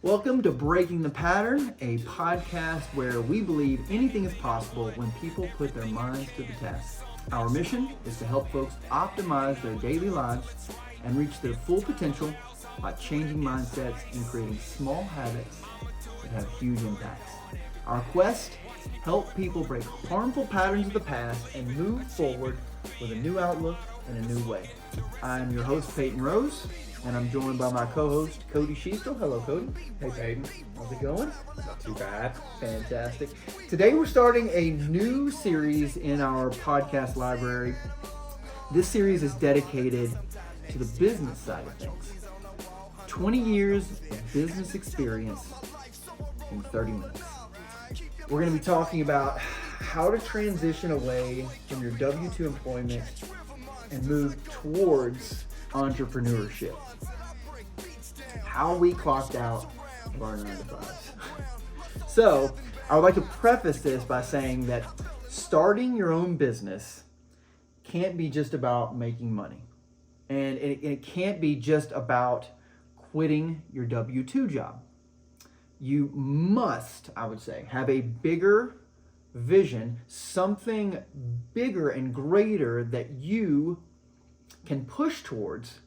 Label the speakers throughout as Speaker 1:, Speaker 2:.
Speaker 1: Welcome to Breaking the Pattern, a podcast where we believe anything is possible when people put their minds to the task. Our mission is to help folks optimize their daily lives and reach their full potential by changing mindsets and creating small habits that have huge impacts. Our quest, help people break harmful patterns of the past and move forward with a new outlook and a new way. I'm your host, Peyton Rose, and I'm joined by my co-host, Cody Schiestel. Hello, Cody.
Speaker 2: Hey, Peyton.
Speaker 1: How's it going?
Speaker 2: Not too bad.
Speaker 1: Fantastic. Today we're starting a new series in our podcast library. This series is dedicated to the business side of things. 20 years of business experience in 30 minutes. We're going to be talking about how to transition away from your W-2 employment and move towards entrepreneurship. How we clocked out of our 9-to-5s. So, I would like to preface this by saying that starting your own business can't be just about making money. And it can't be just about quitting your W-2 job. You must, I would say, have a bigger vision, something bigger and greater that you can push towards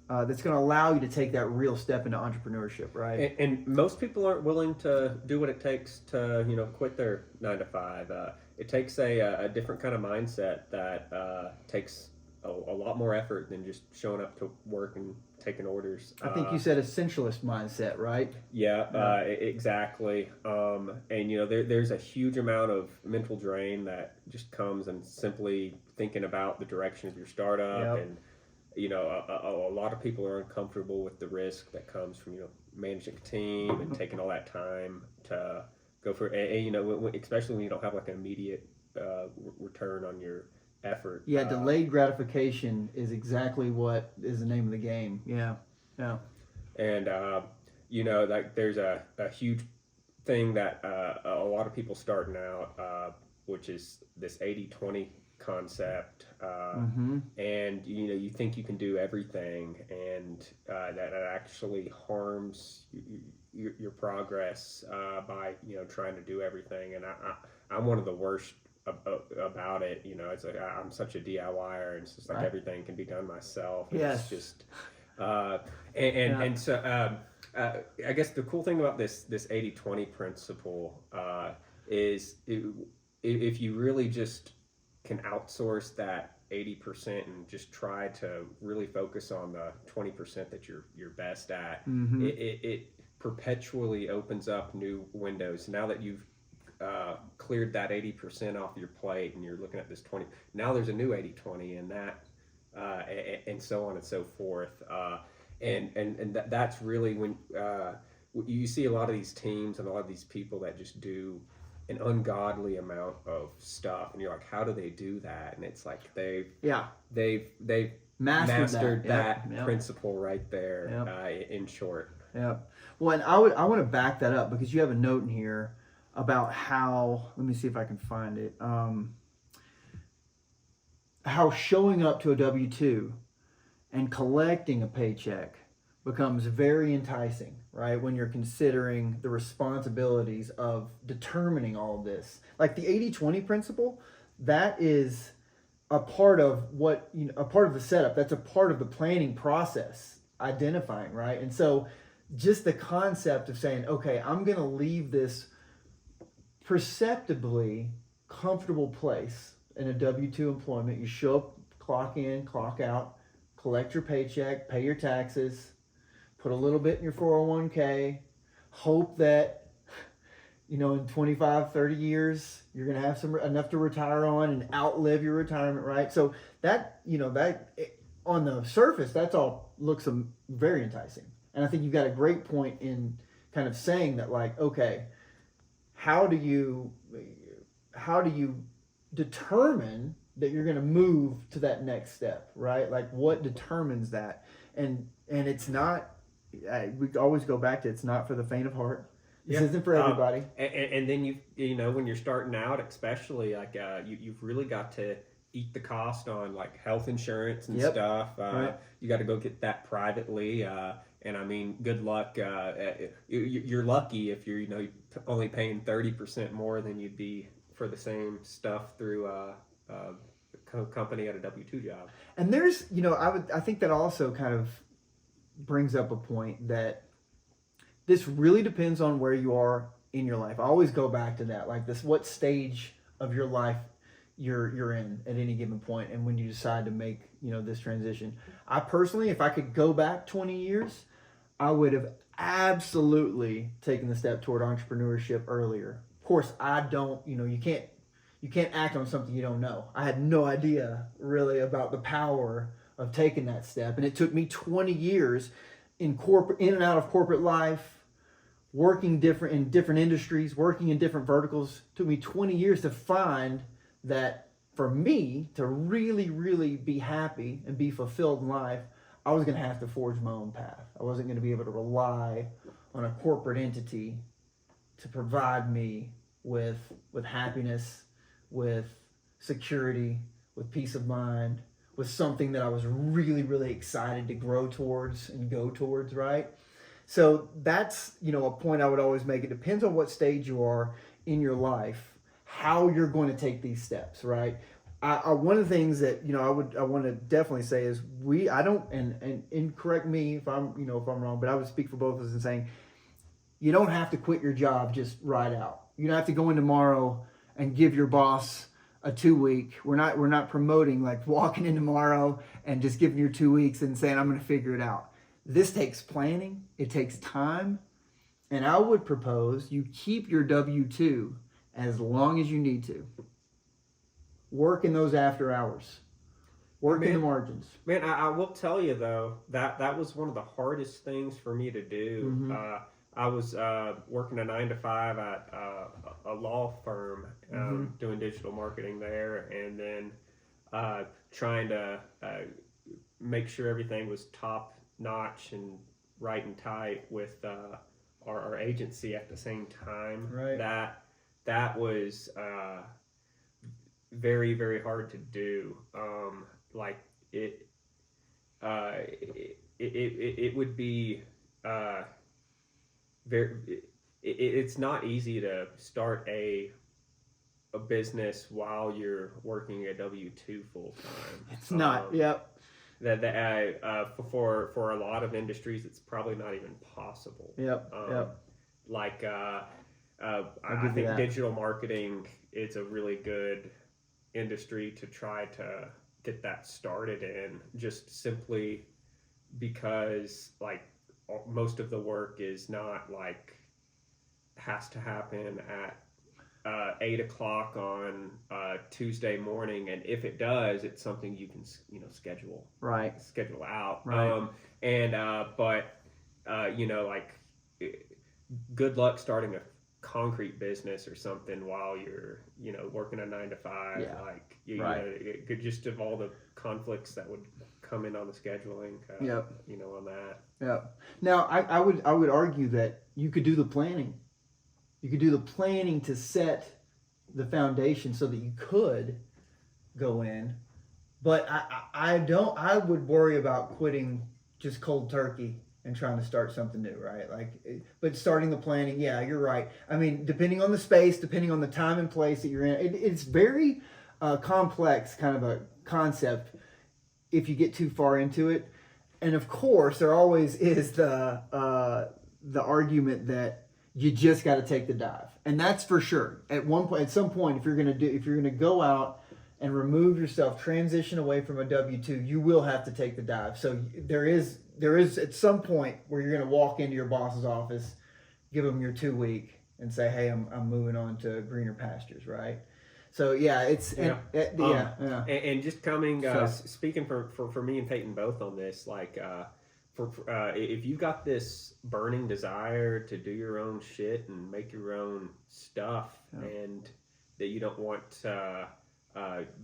Speaker 1: that's going to allow you to take that real step into entrepreneurship, right?
Speaker 2: And most people aren't willing to do what it takes to, quit their 9-to-5. It takes a different kind of mindset that takes a lot more effort than just showing up to work and taking orders.
Speaker 1: I think you said essentialist mindset, right?
Speaker 2: Yeah, exactly. And there's a huge amount of mental drain that just comes and simply thinking about the direction of your startup.
Speaker 1: Yep.
Speaker 2: And a lot of people are uncomfortable with the risk that comes from managing a team and taking all that time to go for especially when you don't have like an immediate return on your effort.
Speaker 1: Yeah, delayed gratification is exactly what is the name of the game. Yeah.
Speaker 2: And like there's a huge thing that a lot of people starting out, which is this 80-20 concept, and you think you can do everything, and that actually harms your progress by trying to do everything. And I'm one of the worst about it. It's like I'm such a DIYer, and it's just like everything can be done myself.
Speaker 1: Yes.
Speaker 2: It's just so I guess the cool thing about this 80-20 principle is if you really just can outsource that 80% and just try to really focus on the 20% that you're best at, it perpetually opens up new windows. Now that you've cleared that 80% off your plate and you're looking at this 20, now there's a new 80-20, and that and so on and so forth. And that's really when you see a lot of these teams and a lot of these people that just do an ungodly amount of stuff, and you're like, how do they do that? And it's like they've mastered that principle right there. In short.
Speaker 1: Yeah. Well, and I want to back that up because you have a note in here about how, let me see if I can find it, how showing up to a W-2 and collecting a paycheck becomes very enticing, right? When you're considering the responsibilities of determining all of this. Like the 80-20 principle, that is a part of a part of the setup. That's a part of the planning process, identifying, right? And so just the concept of saying, okay, I'm going to leave this perceptibly comfortable place in a W-2 employment. You show up, clock in, clock out, collect your paycheck, pay your taxes, put a little bit in your 401k, hope that, in 25, 30 years, you're going to have enough to retire on and outlive your retirement, right? So that, on the surface, that's all looks very enticing. And I think you've got a great point in kind of saying that, like, okay, how do you determine that you're going to move to that next step, right? Like, what determines that? And it's not, we always go back to, it's not for the faint of heart. This isn't for everybody.
Speaker 2: And then when you're starting out, especially, like you've really got to eat the cost on like health insurance and stuff.
Speaker 1: Right.
Speaker 2: You got to go get that privately. And I mean, good luck. You're lucky if you're only paying 30% more than you'd be for the same stuff through company at a W-2 job.
Speaker 1: And there's, I think that also kind of brings up a point that this really depends on where you are in your life. I always go back to that, like this, what stage of your life you're in at any given point, and when you decide to make this transition. I personally, if I could go back 20 years, I would have absolutely taken the step toward entrepreneurship earlier. Of course, I don't. You can't act on something you don't know. I had no idea really about the power of taking that step, and it took me 20 years in and out of corporate life, working in different industries, working in different verticals. It took me 20 years to find that for me to really, really be happy and be fulfilled in life, I was going to have to forge my own path. I wasn't going to be able to rely on a corporate entity to provide me with happiness, with security, with peace of mind, with something that I was really, really excited to grow towards and go towards, right? So that's, a point I would always make. It depends on what stage you are in your life, how you're going to take these steps, right? One of the things that I want to definitely say is I don't and correct me if I'm wrong, but I would speak for both of us in saying you don't have to quit your job just right out. You don't have to go in tomorrow and give your boss a 2-week. We're not promoting like walking in tomorrow and just giving your 2 weeks and saying I'm going to figure it out. This takes planning. It takes time, and I would propose you keep your W-2 as long as you need to. Work in those after hours. Work in the margins.
Speaker 2: Man, I will tell you though that was one of the hardest things for me to do. Mm-hmm. I was working a 9-to-5 at a law firm, doing digital marketing there, and then trying to make sure everything was top notch and right and tight with our agency at the same time.
Speaker 1: Right.
Speaker 2: That was very, very hard to do. It would be it's not easy to start a business while you're working a W-2 full time.
Speaker 1: It's not. Yep.
Speaker 2: For a lot of industries, it's probably not even possible.
Speaker 1: Yep.
Speaker 2: I think digital marketing is a really good industry to try to get that started in, just simply because most of the work is not has to happen at 8 o'clock on Tuesday morning, and if it does, it's something you can schedule out.
Speaker 1: Right.
Speaker 2: Good luck starting a concrete business or something while you're working a 9-to-5.
Speaker 1: Right.
Speaker 2: Just of all the conflicts that would come in on the scheduling. On that.
Speaker 1: Yeah. Now I would argue that you could do the planning. You could do the planning to set the foundation so that you could go in, but I would worry about quitting just cold turkey and trying to start something new, right? But starting the planning, yeah, you're right. I mean, depending on the space, depending on the time and place that you're in, it's very complex kind of a concept if you get too far into it. And of course, there always is the argument that you just got to take the dive, and that's for sure. At some point, if you're gonna go out and remove yourself, transition away from a W-2, you will have to take the dive. So there is at some point where you're gonna walk into your boss's office, give them your 2-week, and say, "Hey, I'm moving on to greener pastures," right? So yeah,
Speaker 2: and just coming speaking for me and Peyton both on this, if you got this burning desire to do your own shit and make your own stuff, and that you don't want to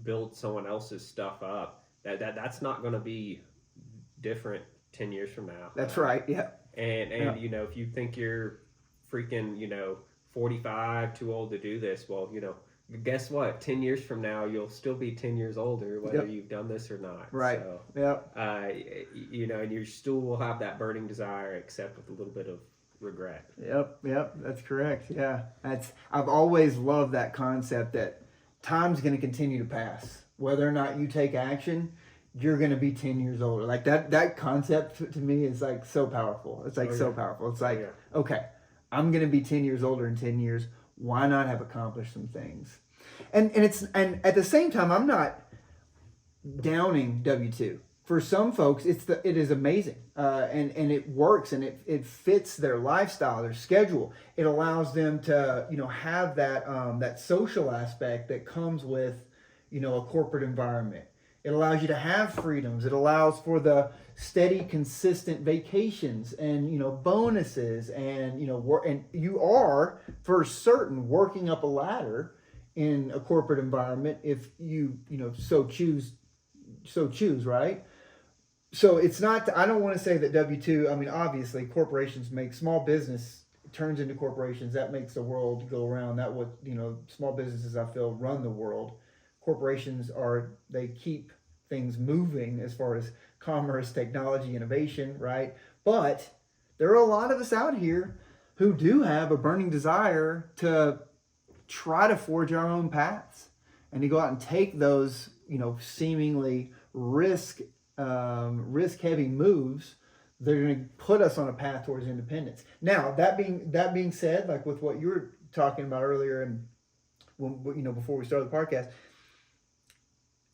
Speaker 2: build someone else's stuff up, that's not going to be different 10 years from now.
Speaker 1: That's right. Yeah.
Speaker 2: And if you think you're freaking 45, too old to do this, well, guess what? 10 years from now, you'll still be 10 years older, whether
Speaker 1: Yep.
Speaker 2: you've done this or not.
Speaker 1: Right.
Speaker 2: So,
Speaker 1: Yep.
Speaker 2: And you still will have that burning desire, except with a little bit of regret.
Speaker 1: Yep. That's correct. Yeah. I've always loved that concept that time's going to continue to pass. Whether or not you take action, you're going to be 10 years older. Like that concept to me is like so powerful. It's like so powerful. It's like, okay, I'm going to be 10 years older in 10 years. Why not have accomplished some things? And at the same time, I'm not downing W-2. For some folks, it is amazing, and it works, and it fits their lifestyle, their schedule. It allows them to have that social aspect that comes with a corporate environment. It allows you to have freedoms. It allows for the steady, consistent vacations and bonuses, and and you are for certain working up a ladder in a corporate environment if you so choose, right? So it's not. I don't want to say that W-2. I mean, obviously, corporations make small business turns into corporations. That makes the world go around. That what small businesses I feel run the world. Corporations they keep things moving as far as commerce, technology, innovation, right? But there are a lot of us out here who do have a burning desire to try to forge our own paths and to go out and take those, seemingly risk-heavy moves that are going to put us on a path towards independence. Now, that being said, like with what you were talking about earlier, and before we started the podcast,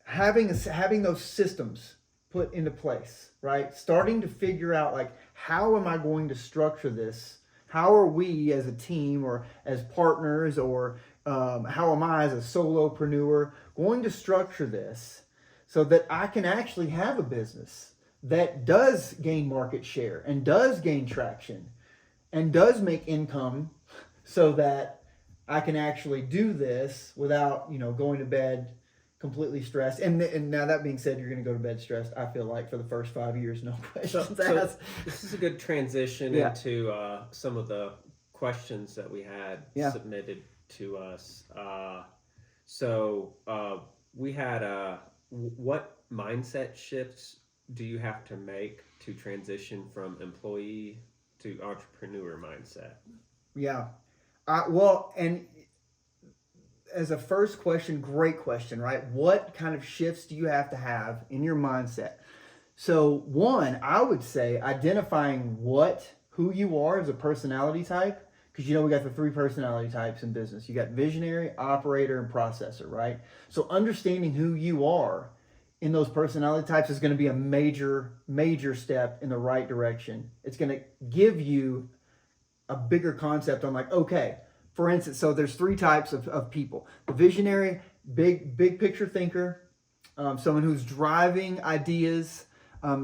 Speaker 1: having those systems put into place, right? Starting to figure out like, how am I going to structure this? How are we as a team or as partners, or how am I as a solopreneur going to structure this so that I can actually have a business that does gain market share and does gain traction and does make income, so that I can actually do this without going to bed completely stressed. And now that being said, you're going to go to bed stressed, I feel like, for the first 5 years, no questions asked.
Speaker 2: This is a good transition into some of the questions that we had submitted to us. We had what mindset shifts do you have to make to transition from employee to entrepreneur mindset?
Speaker 1: Yeah. And as a first question, great question, right? What kind of shifts do you have to have in your mindset? So one, I would say identifying who you are as a personality type, because we got the 3 personality types in business. You got visionary, operator, and processor, right? So understanding who you are in those personality types is going to be a major, major step in the right direction. It's going to give you a bigger concept on like, okay, for instance, so there's 3 types of people. The visionary, big picture thinker, someone who's driving ideas,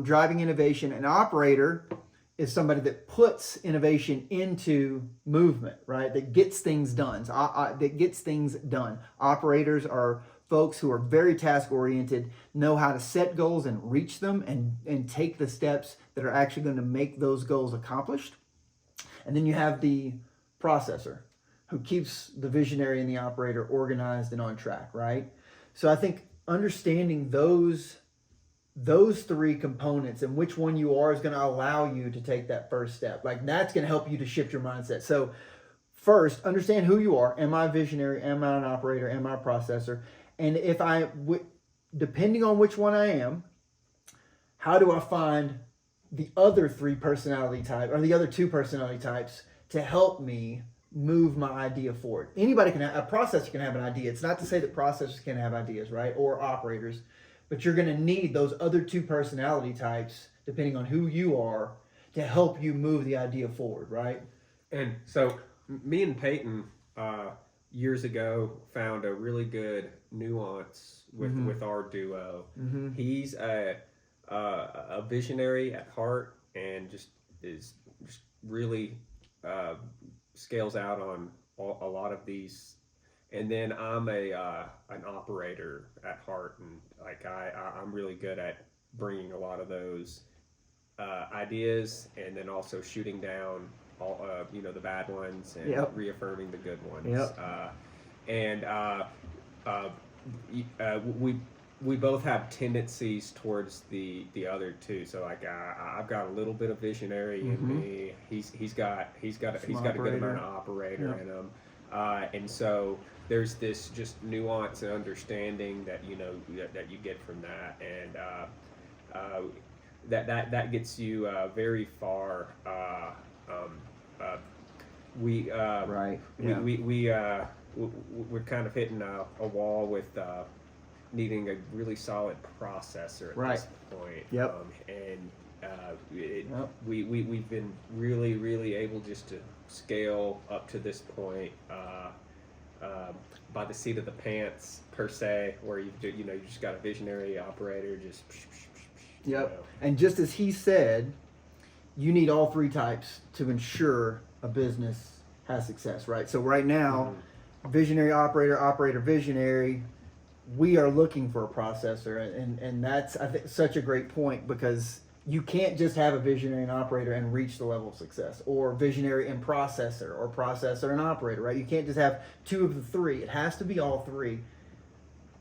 Speaker 1: driving innovation. An operator is somebody that puts innovation into movement, right? That gets things done. Operators are folks who are very task oriented, know how to set goals and reach them, and take the steps that are actually going to make those goals accomplished. And then you have the processor, who keeps the visionary and the operator organized and on track, right? So I think understanding those 3 components and which one you are is going to allow you to take that first step. Like, that's going to help you to shift your mindset. So first, understand who you are. Am I a visionary? Am I an operator? Am I a processor? And if depending on which one I am, how do I find the other 3 personality type, or the other 2 personality types, to help me move my idea forward? Anybody a processor can have an idea. It's not to say that processors can have ideas, right? Or operators, but you're going to need those other 2 personality types, depending on who you are, to help you move the idea forward, right?
Speaker 2: And so me and Peyton, years ago, found a really good nuance with our duo. Mm-hmm. He's a visionary at heart, and just really scales out on a lot of these. And then I'm an operator at heart, and like I'm really good at bringing a lot of those ideas, and then also shooting down all the bad ones, and reaffirming the good ones. Yep. uh, we both have tendencies towards the other two. So like I've got a little bit of visionary in me. He's got a good amount of operator in him, and so there's this just nuance and understanding that that you get from that, and that gets you very far. We
Speaker 1: Right. Yeah.
Speaker 2: we're kind of hitting a wall with needing a really solid processor at
Speaker 1: Right.
Speaker 2: this point.
Speaker 1: Yep.
Speaker 2: We've been really able just to scale up to this point by the seat of the pants per se, where you just got a visionary operator just.
Speaker 1: Yep. And just as he said, you need all three types to ensure a business has success, right? So right now, visionary operator, operator visionary, we are looking for a processor, and that's, I think, such a great point, because you can't just have a visionary and operator and reach the level of success, or visionary and processor, or processor and operator, right? You can't just have two of the three. It has to be all three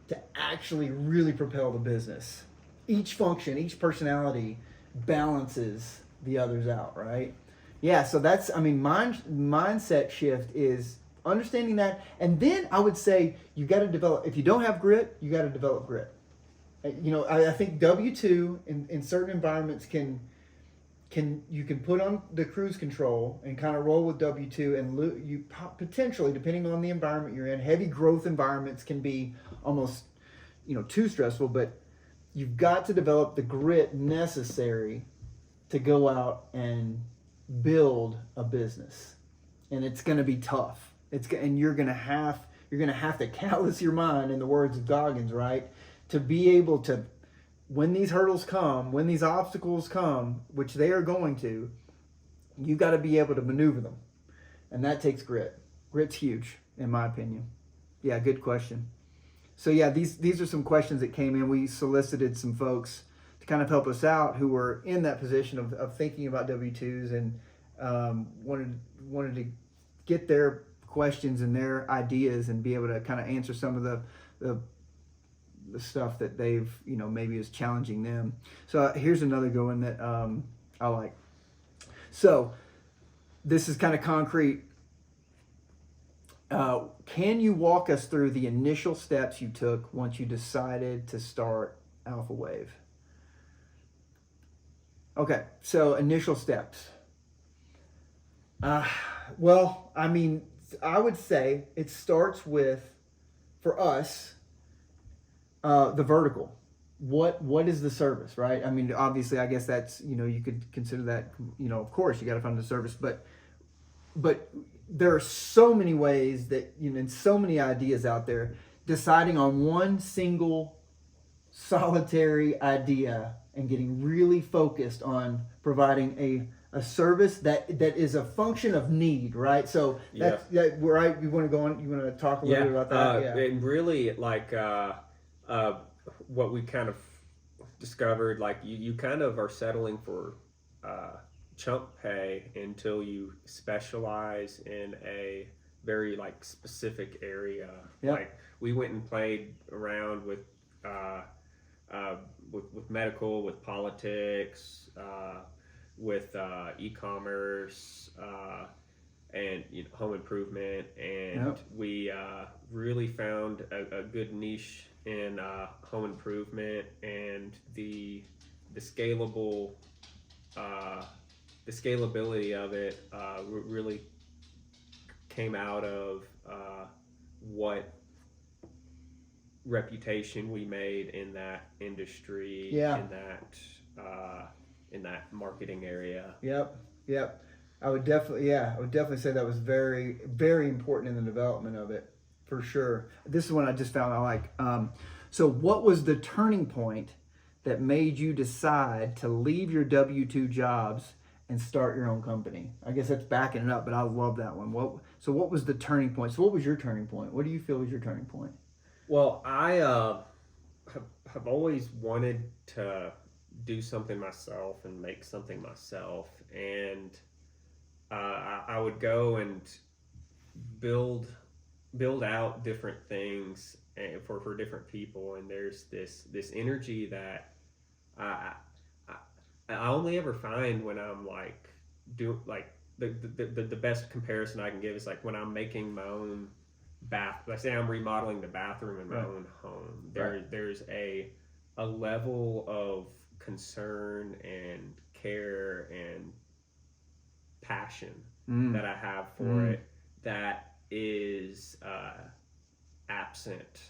Speaker 1: to actually really propel the business. Each function, each personality balances the others out, right? Yeah, so that's, mindset shift is understanding that. And then I would say you got to develop, if you don't have grit, you got to develop grit. I think W-2 in certain environments you can put on the cruise control and kind of roll with W-2, and you potentially, depending on the environment you're in, heavy growth environments can be almost, too stressful, but you've got to develop the grit necessary to go out and build a business. And it's going to be tough. And you're going to have to callous your mind, in the words of Goggins, right? To be able to, when these hurdles come, when these obstacles come, which they are going to, you got to be able to maneuver them. And that takes grit. Grit's huge, in my opinion. Yeah, good question. So yeah, these are some questions that came in. We solicited some folks to kind of help us out who were in that position of thinking about W-2s, and wanted to get their questions and their ideas and be able to kind of answer some of the stuff that they've, maybe is challenging them. So here's another good one that I like. So this is kind of concrete. Can you walk us through the initial steps you took once you decided to start Alpha Wave? Okay, so initial steps. Well, I would say it starts with, for us, the vertical. What is the service, right? Obviously, I guess that's, you could consider that, of course, you got to find the service, but there are so many ways that, and so many ideas out there. Deciding on one single solitary idea and getting really focused on providing a service that is a function of need, right? So that's right. You want to go on? You want to talk a little bit about that?
Speaker 2: And really, like what we kind of discovered, like you kind of are settling for chump pay until you specialize in a very specific area.
Speaker 1: Yep.
Speaker 2: Like we went and played around with medical, with politics, with e-commerce, and home improvement, and we really found a good niche in home improvement, and the scalability of it really came out of what reputation we made in that industry, in that marketing area.
Speaker 1: Yep. I would definitely say that was very, very important in the development of it, for sure. This is one I just found I like. So what was the turning point that made you decide to leave your W-2 jobs and start your own company? I guess that's backing it up, but I love that one. So what was the turning point? So what was your turning point? What do you feel was your turning point?
Speaker 2: Well, I have always wanted to do something myself and make something myself, and I would go and build out different things and for different people, and there's this energy that I, I I only ever find when I'm like the best comparison I can give is like when I'm making my own bath. Let's say I'm remodeling the bathroom in my
Speaker 1: Right.
Speaker 2: own home.
Speaker 1: Right.
Speaker 2: There's a level of concern and care and passion that I have for it that is absent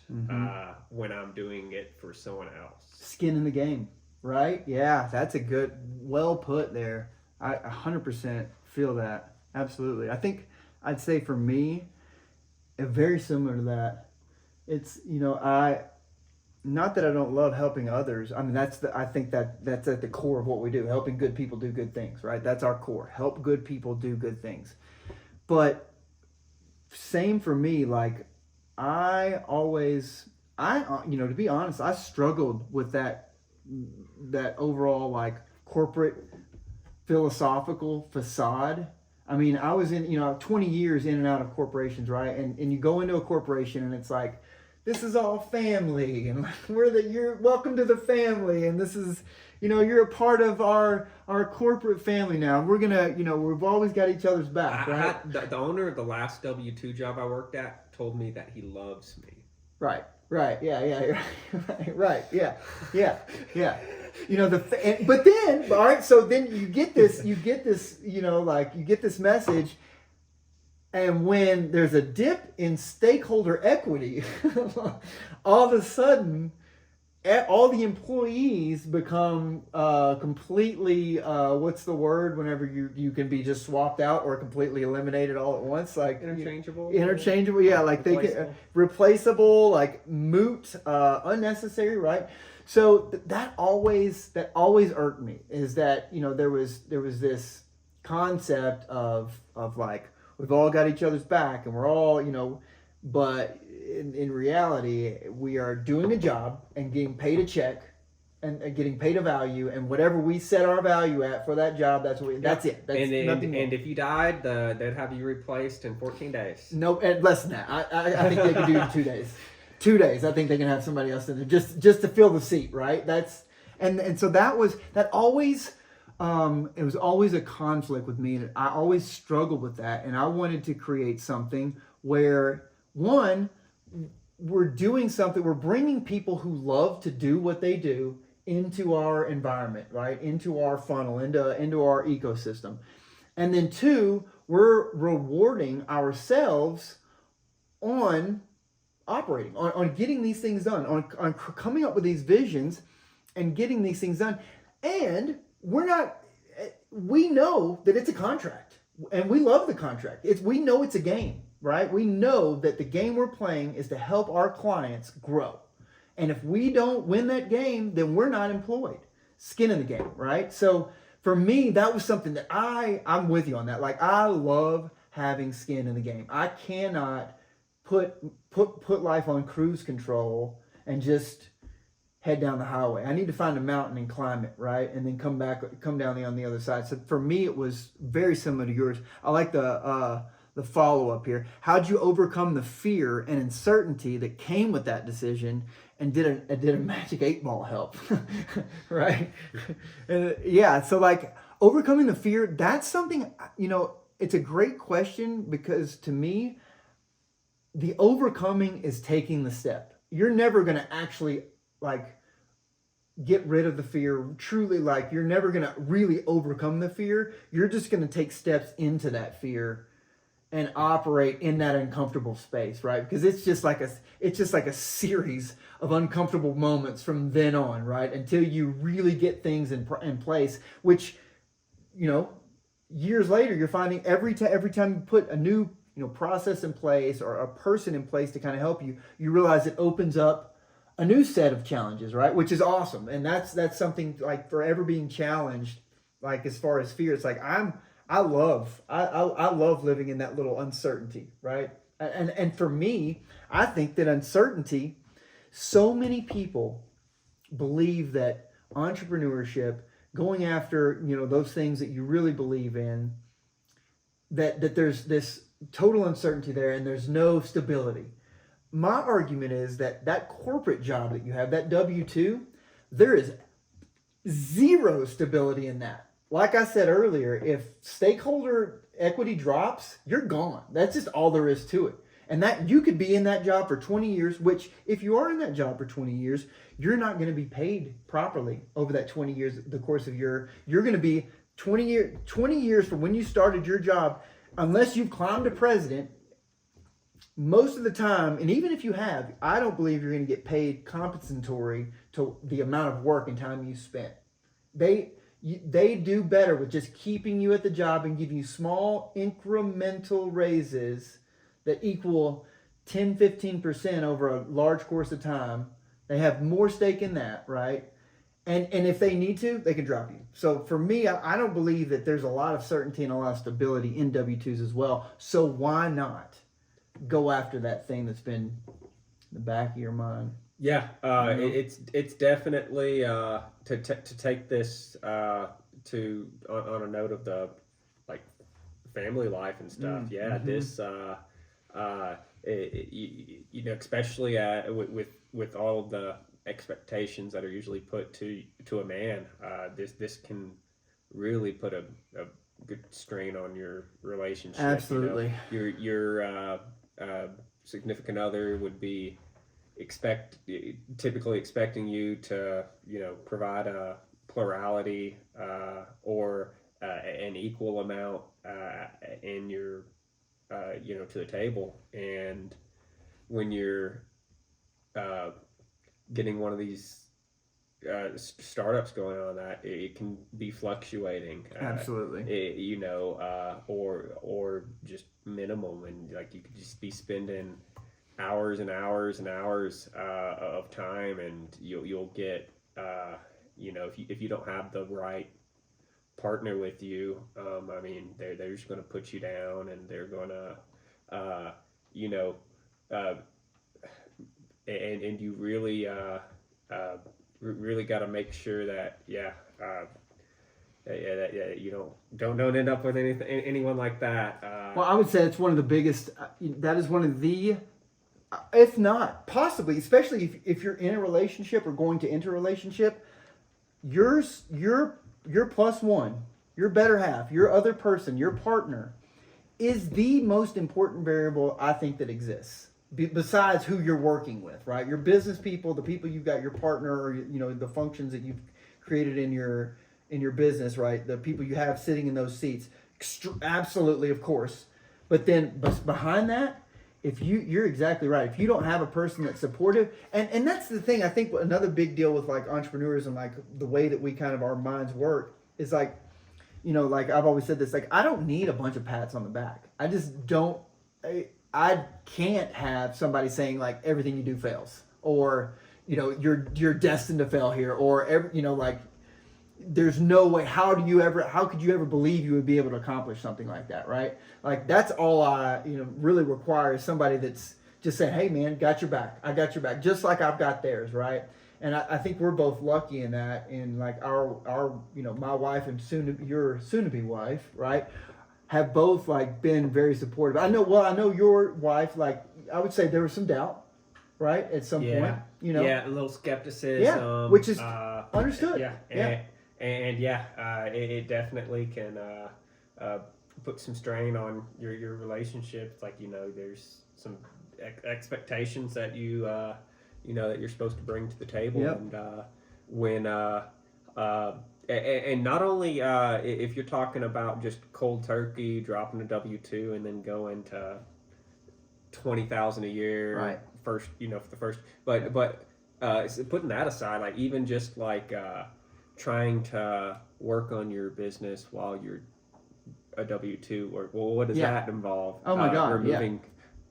Speaker 2: when I'm doing it for someone else.
Speaker 1: Skin in the game, right? Yeah, that's a good, well put there. I 100% feel that. Absolutely. I think I'd say for me, very similar to that. It's, not that I don't love helping others. I mean, I think that's at the core of what we do. Helping good people do good things, right? That's our core. Help good people do good things. But same for me, like to be honest, I struggled with that overall like corporate philosophical facade. I mean, I was in, 20 years in and out of corporations, right? And you go into a corporation and it's like, this is all family, and you're welcome to the family, and this is, you're a part of our corporate family now. We're gonna, we've always got each other's back, right?
Speaker 2: The owner of the last W-2 job I worked at told me that he loves me.
Speaker 1: Right, yeah, right, yeah. But then, all right, so then you get this, you get this message. And when there's a dip in stakeholder equity, all of a sudden, all the employees become completely, what's the word, whenever you can be just swapped out or completely eliminated all at once? Like
Speaker 2: interchangeable,
Speaker 1: yeah, like they can, replaceable, like moot, unnecessary, right? So that always irked me, is that, there was this concept of like, we've all got each other's back and we're all, but in reality, we are doing a job and getting paid a check and getting paid a value, and whatever we set our value at for that job, that's it. That's nothing more.
Speaker 2: And if you died, they'd have you replaced in 14 days.
Speaker 1: No, less than that. I think they could do it in 2 days. 2 days. I think they can have somebody else in there just to fill the seat, right? And so that always. It was always a conflict with me, and I always struggled with that. And I wanted to create something where, one, we're doing something, we're bringing people who love to do what they do into our environment, right? Into our funnel, into our ecosystem. And then two, we're rewarding ourselves on operating, on getting these things done, on coming up with these visions and getting these things done. And we know that it's a contract, and we love the contract. We know it's a game, right? We know that the game we're playing is to help our clients grow. And if we don't win that game, then we're not employed. Skin in the game, right? So for me, that was something that I'm with you on that. Like, I love having skin in the game. I cannot put life on cruise control and just head down the highway. I need to find a mountain and climb it, right? And then come down on the other side. So for me, it was very similar to yours. I like the follow-up here. How'd you overcome the fear and uncertainty that came with that decision, and did a magic 8-ball help? Right? Yeah, so like overcoming the fear, that's something, it's a great question, because to me, the overcoming is taking the step. You're never going to actually like get rid of the fear truly. Like, you're never going to really overcome the fear. You're just going to take steps into that fear and operate in that uncomfortable space, right? Because it's just like a series of uncomfortable moments from then on, right? Until you really get things in place, which, years later, you're finding every time you put a new, process in place or a person in place to kind of help you, you realize it opens up a new set of challenges, right? Which is awesome. And that's something, like, forever being challenged, like, as far as fear. It's like, I love living in that little uncertainty, right? And for me, I think that uncertainty, so many people believe that entrepreneurship, going after, those things that you really believe in, that there's this total uncertainty there and there's no stability. my argument is that corporate job that you have, that W-2, there is zero stability in that. Like I said earlier, if stakeholder equity drops, you're gone. That's just all there is to it. And that you could be in that job for 20 years, which if you are in that job for 20 years, you're not going to be paid properly over that 20 years, the course of you're going to be 20 years from when you started your job, unless you've climbed to president, most of the time, and even if you have, I don't believe you're going to get paid compensatory to the amount of work and time you spent. They do better with just keeping you at the job and giving you small incremental raises that equal 10-15% over a large course of time. They have more stake in that, right? And if they need to, they can drop you. So for me, I don't believe that there's a lot of certainty and a lot of stability in W-2s as well. So why not go after that thing that's been in the back of your mind?
Speaker 2: Yeah, it's definitely to take this to on a note of the like family life and stuff. This you know, especially with all of the expectations that are usually put to a man, this can really put a good strain on your relationship.
Speaker 1: Absolutely.
Speaker 2: You know, your significant other would be typically expecting you to, you know, provide a plurality or an equal amount in your you know, to the table. And when you're getting one of these startups going on, that it can be fluctuating.
Speaker 1: Absolutely.
Speaker 2: You know, or just minimum, and like you could just be spending hours and hours and hours of time, and you'll get you know, if you don't have the right partner with you, I mean, they're just going to put you down, and they're going to you know, and you really really got to make sure that that you don't end up with anyone like that.
Speaker 1: Well, I would say it's one of the biggest. That is one of the, if not possibly, especially if you're in a relationship or going to enter a relationship, your plus one, your better half, your other person, your partner, is the most important variable I think that exists. Besides who you're working with, right? Your business people, the people you've got, your partner, or you know, the functions that you've created in your business, right? The people you have sitting in those seats, absolutely, of course. But then, behind that, if you're exactly right. If you don't have a person that's supportive, and that's the thing. I think another big deal with like entrepreneurs and like the way that we kind of our minds work is like, you know, like I've always said this, like I don't need a bunch of pats on the back. I just don't. I can't have somebody saying like everything you do fails, or you know, you're destined to fail here, or you know, like there's no way. How could you ever believe you would be able to accomplish something like that, right? Like that's all I really require is somebody that's just saying, hey man, got your back. I got your back, just like I've got theirs, right? And I think we're both lucky in that. In like our my wife and your soon to be wife, right? Have both like been very supportive. I know your wife, like I would say there was some doubt, right? At some point,
Speaker 2: a little skepticism,
Speaker 1: which is understood.
Speaker 2: It definitely can put some strain on your relationship. It's like, there's some expectations that you that you're supposed to bring to the table.
Speaker 1: Yep.
Speaker 2: And when and not only if you're talking about just cold turkey dropping a W-2 and then going to $20,000 a year,
Speaker 1: right?
Speaker 2: First, for the first, but so putting that aside, like even just like trying to work on your business while you're a W-2, or what does that involve?
Speaker 1: Oh my God,
Speaker 2: removing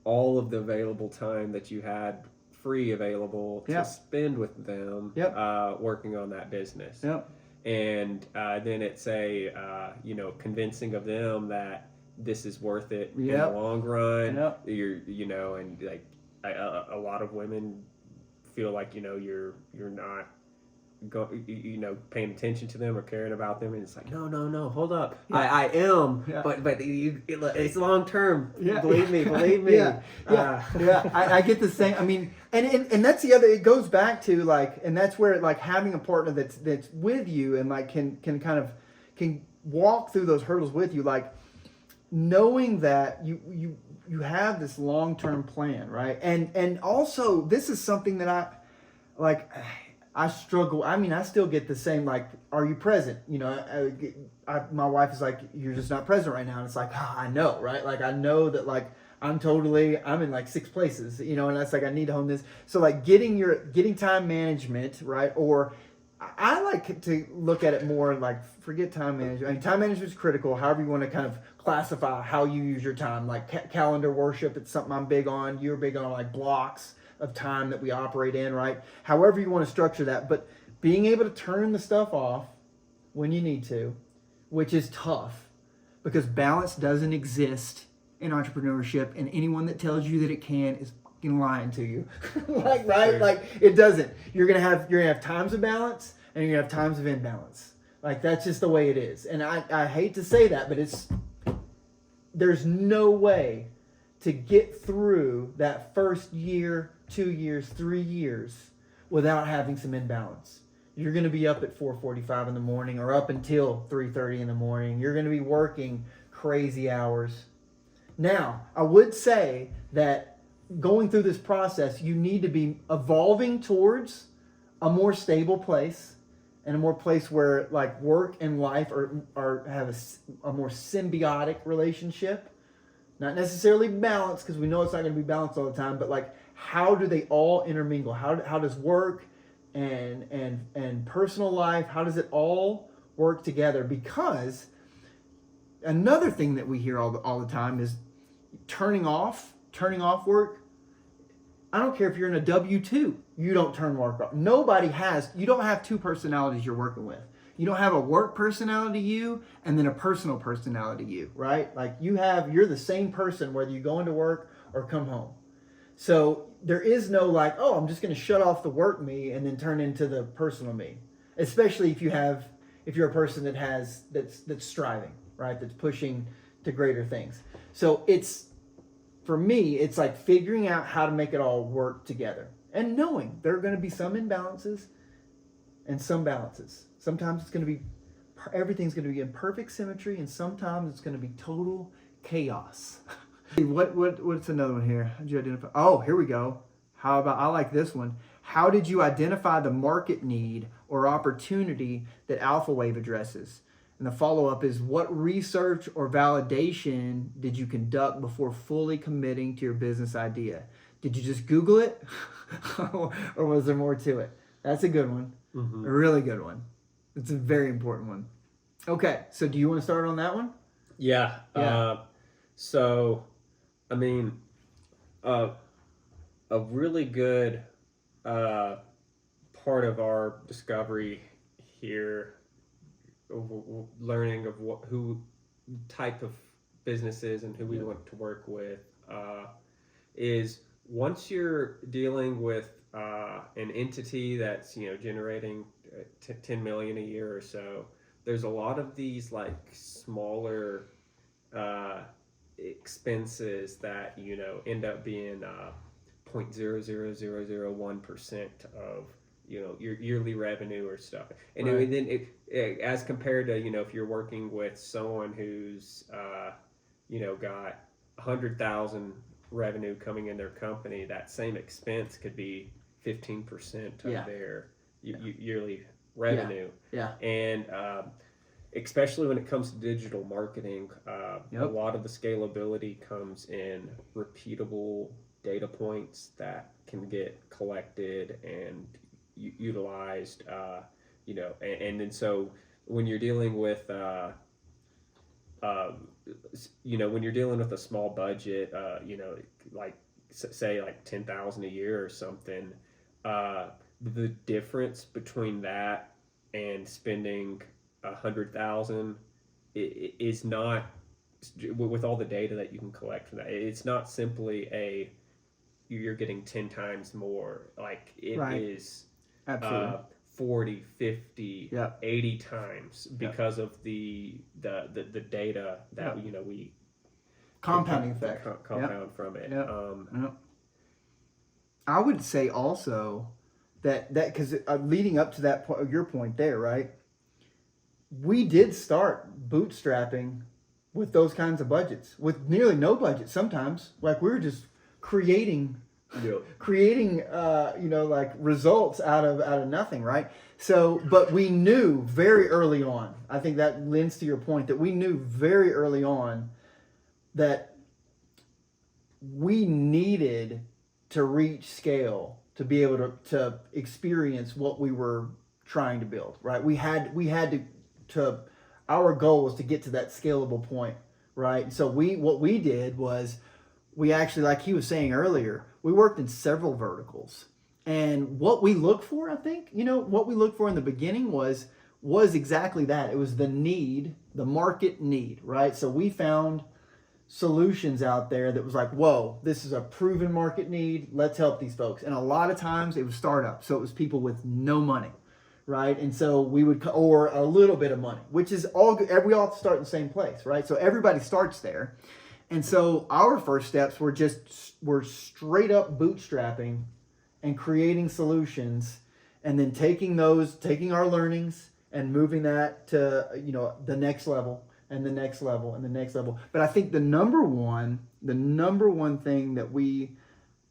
Speaker 2: all of the available time that you had free available to spend with them, working on that business.
Speaker 1: Yep.
Speaker 2: And then it's convincing of them that this is worth it in the long run.
Speaker 1: Yep.
Speaker 2: And like a lot of women feel like you're not paying attention to them or caring about them, and it's like, no, hold up,
Speaker 1: Yeah.
Speaker 2: I am,
Speaker 1: Yeah.
Speaker 2: but it's long term.
Speaker 1: Yeah.
Speaker 2: Believe me.
Speaker 1: Yeah. I get the same. I mean, and that's the other. It goes back to like, and that's where like having a partner that's with you and like can walk through those hurdles with you, like knowing that you have this long-term plan, right? And also this is something that I struggle. I mean, I still get the same, like, are you present? My wife is like, you're just not present right now. And it's like, I know, right? Like, I know that, like, I'm in like 6 places, and that's like, I need to hone this. So like getting time management, right? Or I like to look at it more like, forget time management. I mean, time management is critical. However you want to kind of classify how you use your time, like calendar worship. It's something I'm big on. You're big on like blocks of time that we operate in, right? However you want to structure that, but being able to turn the stuff off when you need to, which is tough because balance doesn't exist in entrepreneurship, and anyone that tells you that it can is fucking lying to you. Like, right? Sure. Like, it doesn't. You're gonna have times of balance and you're gonna have times of imbalance. Like, that's just the way it is. And I hate to say that, but there's no way to get through that first year, 2 years, 3 years without having some imbalance. You're going to be up at 4:45 in the morning or up until 3:30 in the morning. You're going to be working crazy hours. Now, I would say that going through this process, you need to be evolving towards a more stable place and a more place where like work and life have a more symbiotic relationship. Not necessarily balanced, because we know it's not going to be balanced all the time, but like, how do they all intermingle? How does work and personal life, how does it all work together? Because another thing that we hear all the time is turning off work. I don't care if you're in a W-2, you don't turn work off. You don't have 2 personalities you're working with. You don't have a work personality you and then a personal personality you, right? Like you're the same person whether you go into work or come home. So there is no like, oh, I'm just going to shut off the work me and then turn into the personal me. Especially if you're a person that's striving, right? That's pushing to greater things. So for me, it's like figuring out how to make it all work together and knowing there are going to be some imbalances and some balances. Sometimes everything's going to be in perfect symmetry, and sometimes it's going to be total chaos. What's another one here? How did you identify? Oh, here we go. I like this one. How did you identify the market need or opportunity that AlphaWave addresses? And the follow-up is, what research or validation did you conduct before fully committing to your business idea? Did you just Google it? Or was there more to it? That's a good one. Mm-hmm. A really good one. It's a very important one. Okay, so do you want to start on that one?
Speaker 2: Yeah. So, I mean, a really good part of our discovery here, learning of who type of businesses and who we want to work with, is once you're dealing with an entity that's generating 10 million a year or so, there's a lot of these like smaller expenses that end up being 0.00001% of your yearly revenue or stuff. And right. Then as compared to if you're working with someone who's got 100,000 revenue coming in their company, that same expense could be 15% of their yearly revenue. Yeah. And especially when it comes to digital marketing, a lot of the scalability comes in repeatable data points that can get collected and utilized, and then so when you're dealing with when you're dealing with a small budget, like say like 10,000 a year or something, the difference between that and spending 100,000 is not, with all the data that you can collect from that, it's not simply you're getting 10 times more. Like it right. is absolutely 40, 50,
Speaker 1: Yep.
Speaker 2: 80 times because of the data that we
Speaker 1: Compounding effect.
Speaker 2: Compound from it.
Speaker 1: Yep. I would say also that because leading up to that point, your point there, right? We did start bootstrapping with those kinds of budgets, with nearly no budget. Sometimes, like we were just creating like results out of nothing, right? So, but we knew very early on. I think that lends to your point that we knew very early on that we needed to reach scale to be able to experience what we were trying to build, right? We had to our goal was to get to that scalable point, right? So what we did was we actually, like he was saying earlier, we worked in several verticals. And what we looked for, I think, what we looked for in the beginning was exactly that. It was the need, the market need, right? So we found solutions out there that was like, whoa, this is a proven market need. Let's help these folks. And a lot of times it was startups. So it was people with no money, right? And so we would, or a little bit of money, which is all good. We all start in the same place, right? So everybody starts there. And so our first steps were straight up bootstrapping and creating solutions, and then taking our learnings and moving that to, the next level and the next level and the next level. But I think the number one thing that we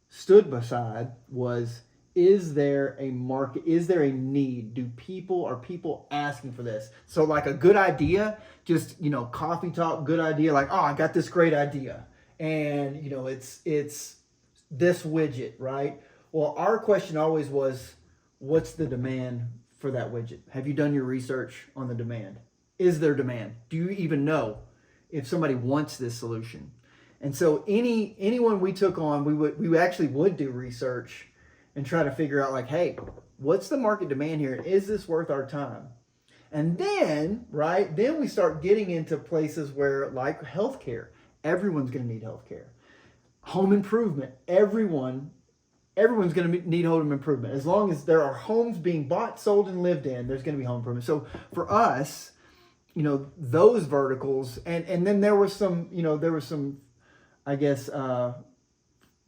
Speaker 1: stood beside was, is there a market? Is there a need? Are people asking for this? So like a good idea, just, coffee talk, good idea. Like, oh, I got this great idea. And, it's this widget, right? Well, our question always was, what's the demand for that widget? Have you done your research on the demand? Is there demand? Do you even know if somebody wants this solution? And so anyone we took on, we actually would do research and try to figure out like, hey, what's the market demand here? Is this worth our time? And then, right, then we start getting into places where, like healthcare, everyone's going to need healthcare. Home improvement, everyone's going to need home improvement. As long as there are homes being bought, sold, and lived in, there's going to be home improvement. So for us, those verticals, and then there was some, I guess,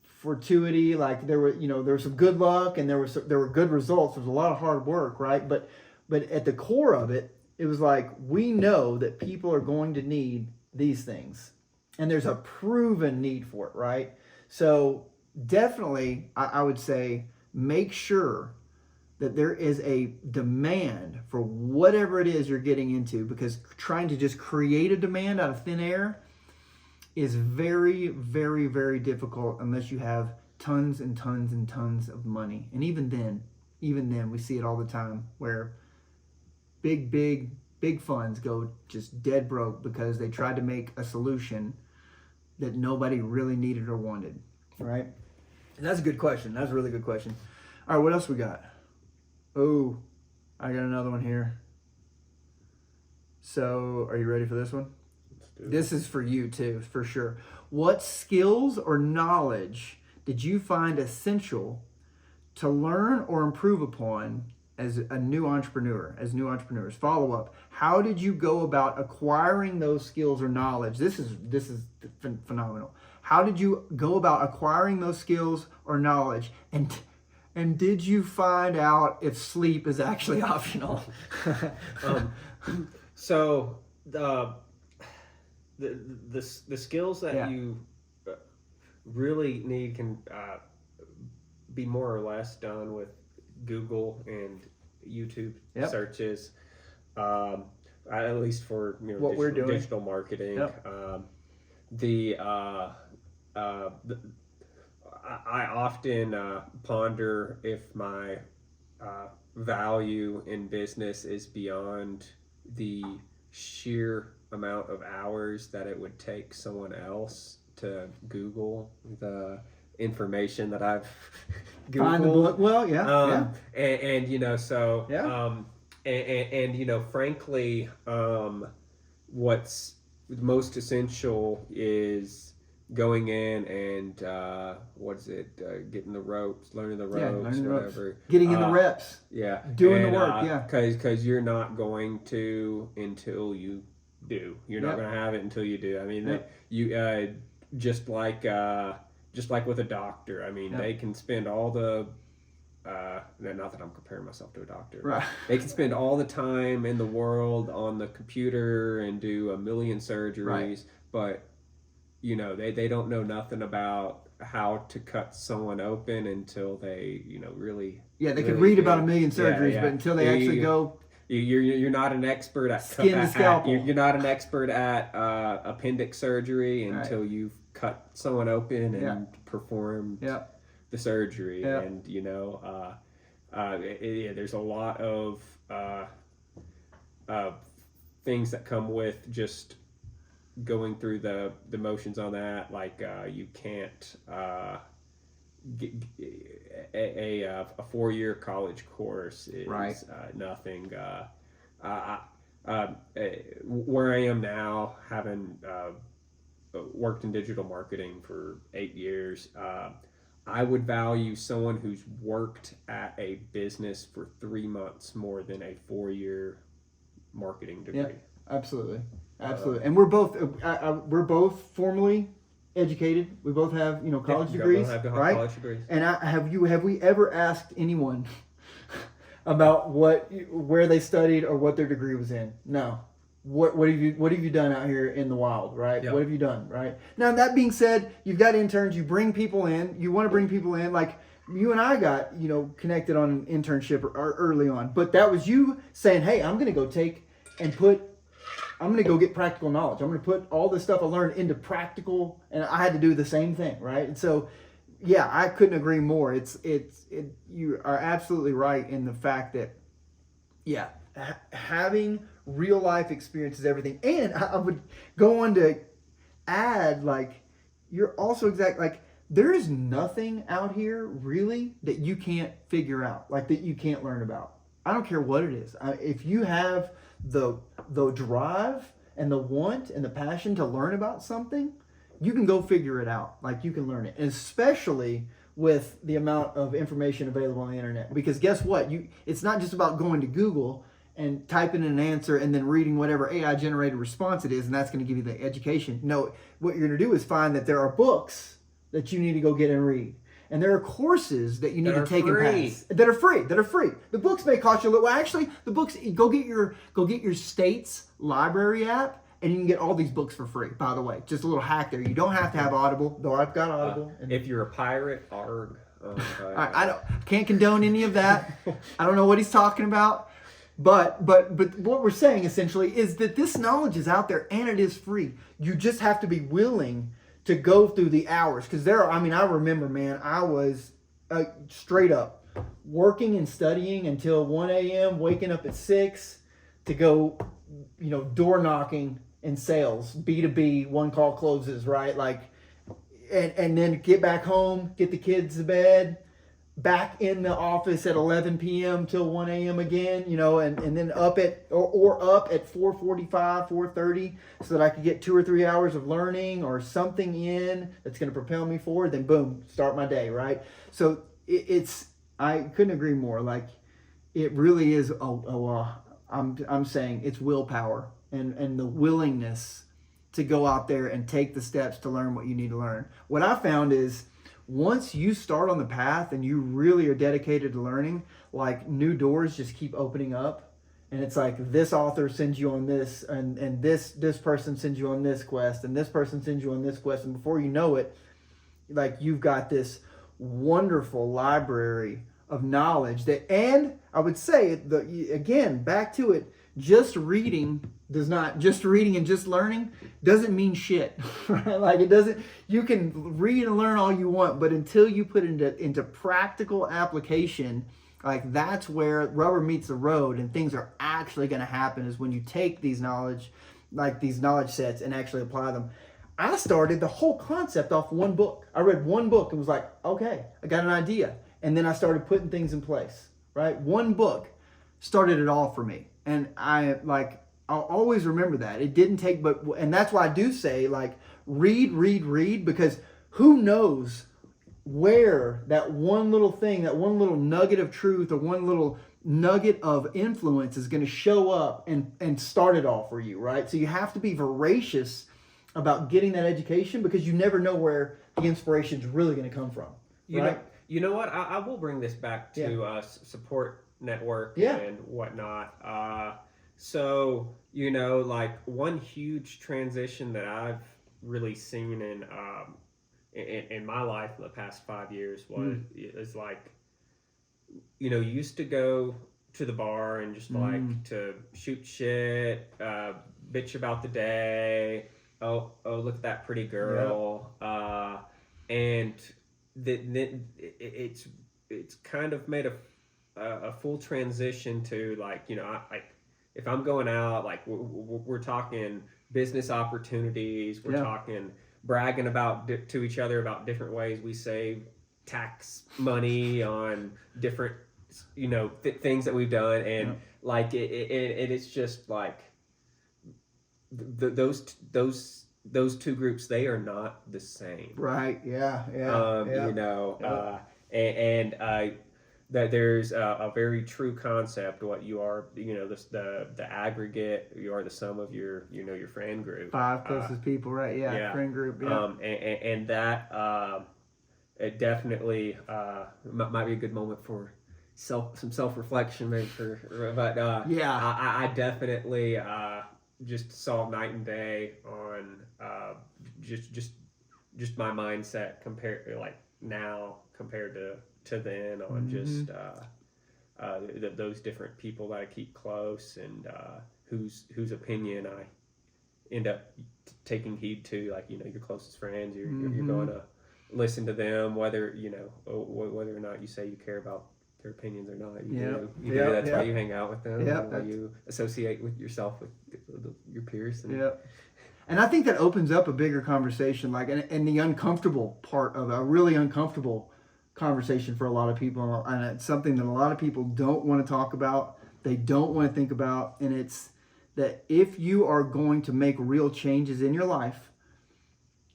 Speaker 1: fortuity, like there was some good luck, and there were good results. There was a lot of hard work, right? But at the core of it, it was like, we know that people are going to need these things, and there's a proven need for it, right? So definitely, I would say, make sure that there is a demand for whatever it is you're getting into, because trying to just create a demand out of thin air is very, very, very difficult unless you have tons and tons and tons of money. And even then, we see it all the time where big funds go just dead broke because they tried to make a solution that nobody really needed or wanted, right? And that's a good question. That's a really good question. All right, what else we got? Oh, I got another one here. So, are you ready for this one? This is for you too, for sure. What skills or knowledge did you find essential to learn or improve upon as a new entrepreneur, as new entrepreneurs? Follow up. How did you go about acquiring those skills or knowledge? This is phenomenal. How did you go about acquiring those skills or knowledge? And did you find out if sleep is actually optional?
Speaker 2: So the skills that you really need can be more or less done with Google and YouTube searches. At least for
Speaker 1: what we're doing,
Speaker 2: digital marketing. I often ponder if my value in business is beyond the sheer amount of hours that it would take someone else to Google the information that I've Googled. Frankly, what's most essential is going in and getting the ropes, learning the ropes, whatever,
Speaker 1: getting in the reps, doing the work,
Speaker 2: because you're not going to until you do. You're not going to have it until you do. I mean, you just like with a doctor. I mean, they can spend all the not that I'm comparing myself to a doctor.
Speaker 1: Right.
Speaker 2: They can spend all the time in the world on the computer and do a million surgeries, but they don't know nothing about how to cut someone open until they really
Speaker 1: could read about a million surgeries, but until they actually go.
Speaker 2: You're not an expert at
Speaker 1: skin the scalpel.
Speaker 2: You're not an expert at appendix surgery until you've cut someone open and performed the surgery. And there's a lot of things that come with just going through the motions on that. Like you can't get a 4-year college course is nothing. Where I am now, having worked in digital marketing for 8 years, I would value someone who's worked at a business for 3 months more than a 4-year marketing degree.
Speaker 1: Yeah, absolutely. And we're both formally educated. We both have college degrees, right?
Speaker 2: College degrees.
Speaker 1: And have we ever asked anyone about where they studied or what their degree was in? No. What have you done out here in the wild, right? Yep. What have you done, right? Now, that being said, you've got interns, you bring people in, you want to bring people in, like you and I got, connected on an internship early on, but that was you saying, hey, I'm going to go get practical knowledge. I'm going to put all this stuff I learned into practical, and I had to do the same thing, right? And so, yeah, I couldn't agree more. You are absolutely right in the fact that, having real life experience is everything. And I would go on to add, like, you're also there is nothing out here really that you can't figure out, like that you can't learn about. I don't care what it is. If you have the drive and the want and the passion to learn about something, you can go figure it out. Like, you can learn it, and especially with the amount of information available on the internet. Because guess what? It's not just about going to Google and typing in an answer and then reading whatever AI generated response it is, and that's going to give you the education. No, what you're going to do is find that there are books that you need to go get and read. And there are courses that you need to take and pass that are free. The books may cost you a little. Well, actually, the books, go get your state's library app, and you can get all these books for free. By the way, just a little hack there. You don't have to have Audible, though I've got Audible.
Speaker 2: If you're a pirate, arg.
Speaker 1: I can't condone any of that. I don't know what he's talking about. But what we're saying essentially is that this knowledge is out there and it is free. You just have to be willing to go through the hours. Because I remember, man, I was straight up working and studying until 1 a.m., waking up at 6 to go, door knocking in sales, B2B, one call closes, right? Like, and then get back home, get the kids to bed, back in the office at 11 p.m. till 1 a.m. again, and then up at 4:45, 4:30 so that I could get 2 or 3 hours of learning or something in that's going to propel me forward. Then boom, start my day, right? So I couldn't agree more. Like, it really is. I'm saying it's willpower and the willingness to go out there and take the steps to learn what you need to learn. What I found is, once you start on the path and you really are dedicated to learning, like, new doors just keep opening up. And it's like, this author sends you on this, and this person sends you on this quest, and this person sends you on this quest. And before you know it, like, you've got this wonderful library of knowledge and I would say, again, back to it, just reading and just learning doesn't mean shit, right? Like, it doesn't. You can read and learn all you want, but until you put it into practical application, like, that's where rubber meets the road and things are actually going to happen, is when you take these knowledge sets and actually apply them. I started the whole concept off one book. I read one book and was like, okay, I got an idea. And then I started putting things in place, right? One book started it all for me. And I'll always remember that. It didn't take, and that's why I do say, like, read, because who knows where that one little thing, that one little nugget of truth or one little nugget of influence is going to show up and start it all for you, right? So you have to be voracious about getting that education, because you never know where the inspiration is really going to come from, right?
Speaker 2: You know what? I will bring this back to support network and whatnot. So, like one huge transition that I've really seen in my life in the past 5 years is like, you used to go to the bar and just like to shoot shit, bitch about the day. Oh, look at that pretty girl. And then it's kind of made a full transition to like, if I'm going out, like we're talking business opportunities, we're talking bragging about to each other about different ways we save tax money on different things that we've done, and like it's just like those two groups, they are not the same,
Speaker 1: right?
Speaker 2: That there's a very true concept. What you are, the aggregate. You are the sum of your friend group.
Speaker 1: 5 closest people, right? Yeah, friend group. Yeah.
Speaker 2: And that it definitely might be a good moment for some self-reflection, maybe. But I definitely just saw night and day on just my mindset compared to then on just those different people that I keep close, and whose opinion I end up taking heed to, like your closest friends. You're going to listen to them, whether whether or not you say you care about their opinions or not. You do. That's why you hang out with them. Why you associate with yourself with your peers.
Speaker 1: And I think that opens up a bigger conversation, like and the uncomfortable part of a really uncomfortable conversation for a lot of people, and it's something that a lot of people don't want to talk about. They don't want to think about, and it's that if you are going to make real changes in your life,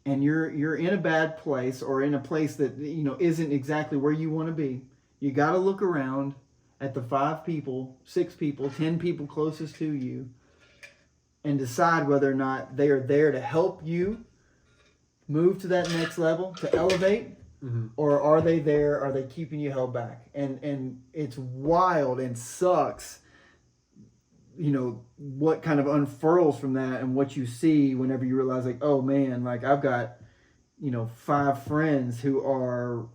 Speaker 1: and you're in a bad place, or in a place that isn't exactly where you want to be, you got to look around at the 5 people, 6 people, 10 people closest to you, and decide whether or not they are there to help you move to that next level, to elevate. Or are they there? Are they keeping you held back? And it's wild and sucks, what kind of unfurls from that, and what you see whenever you realize, like, oh man, like I've got, 5 friends who are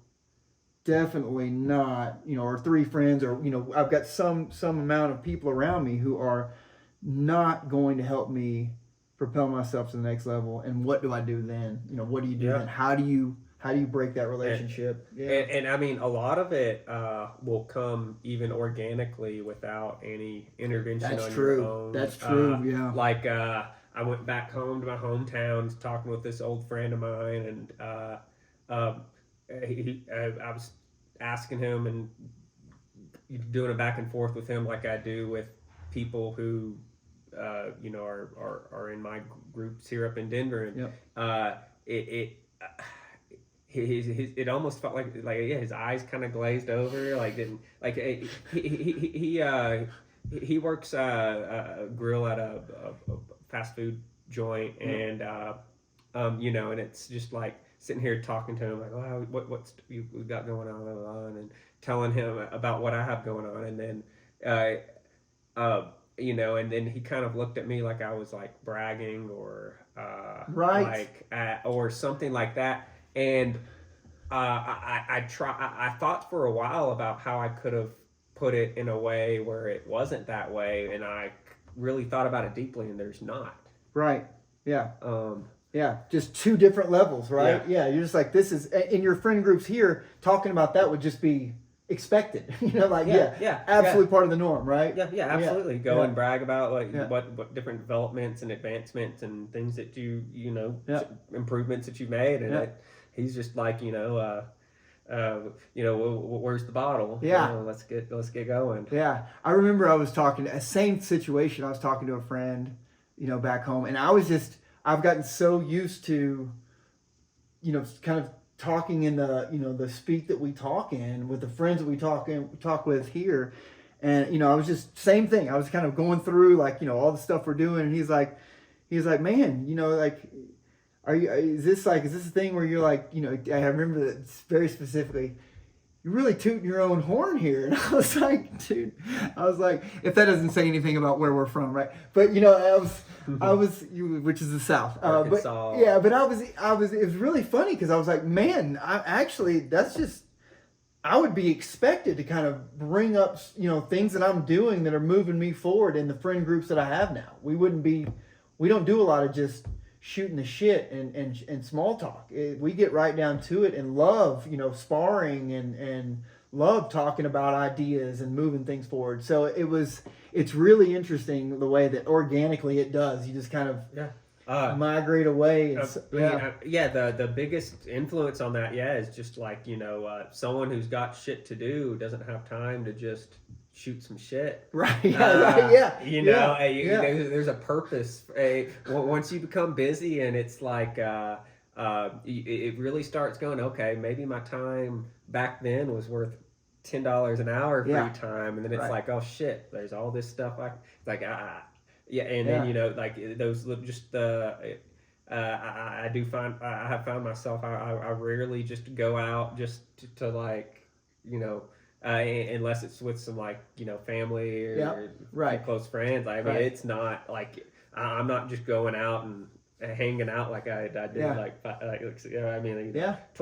Speaker 1: definitely not, or 3 friends, or I've got some amount of people around me who are not going to help me propel myself to the next level. And what do I do then? What do you do then? How do you break that relationship?
Speaker 2: And I mean, a lot of it will come even organically without any intervention on your own.
Speaker 1: That's true.
Speaker 2: Like I went back home to my hometown, talking with this old friend of mine, and I was asking him and doing a back and forth with him, like I do with people who are in my groups here up in Denver, and it almost felt like his eyes kind of glazed over, he works a grill at a fast food joint, and and it's just like sitting here talking to him, like, oh, what's we've got going on, and telling him about what I have going on, and then and then he kind of looked at me like I was like bragging or or something like that. And I thought for a while about how I could have put it in a way where it wasn't that way, and I really thought about it deeply, and there's not.
Speaker 1: Right. Yeah. Just 2 different levels, right? Yeah. You're just like, this is in your friend groups here, talking about that would just be expected. Absolutely part of the norm, right?
Speaker 2: Yeah, absolutely. Go and brag about what different developments and advancements and things that improvements that you made, and he's just like, where's the bottle? Let's get going.
Speaker 1: Yeah, I remember I was talking, same situation. I was talking to a friend, back home, and I was I've gotten so used to, kind of talking in the, the speak that we talk in with the friends that we talk with here. And, I was just, same thing. I was kind of going through like, all the stuff we're doing. And he's like, man, like, is this a thing where you're like, I remember that very specifically, you're really tooting your own horn here. And I was like, dude, if that doesn't say anything about where we're from, right? But, which is the South.
Speaker 2: Arkansas.
Speaker 1: But it was really funny because I was like, man, I would be expected to kind of bring up, things that I'm doing that are moving me forward in the friend groups that I have now. We don't do a lot of just shooting the shit and small talk. We get right down to it and love, sparring and love talking about ideas and moving things forward. So it's really interesting the way that organically it does. You just kind of migrate away.
Speaker 2: The biggest influence on that, is just like, someone who's got shit to do doesn't have time to just shoot some shit.
Speaker 1: Right.
Speaker 2: There's a purpose. Once you become busy and it's like, it really starts going, okay, maybe my time back then was worth $10 an hour free time. And then it's like, oh shit, there's all this stuff. Then, like those just, I have found myself, I rarely just go out just to like, unless it's with some like, family or close friends. I mean, it's not like, I'm not just going out and hanging out like I did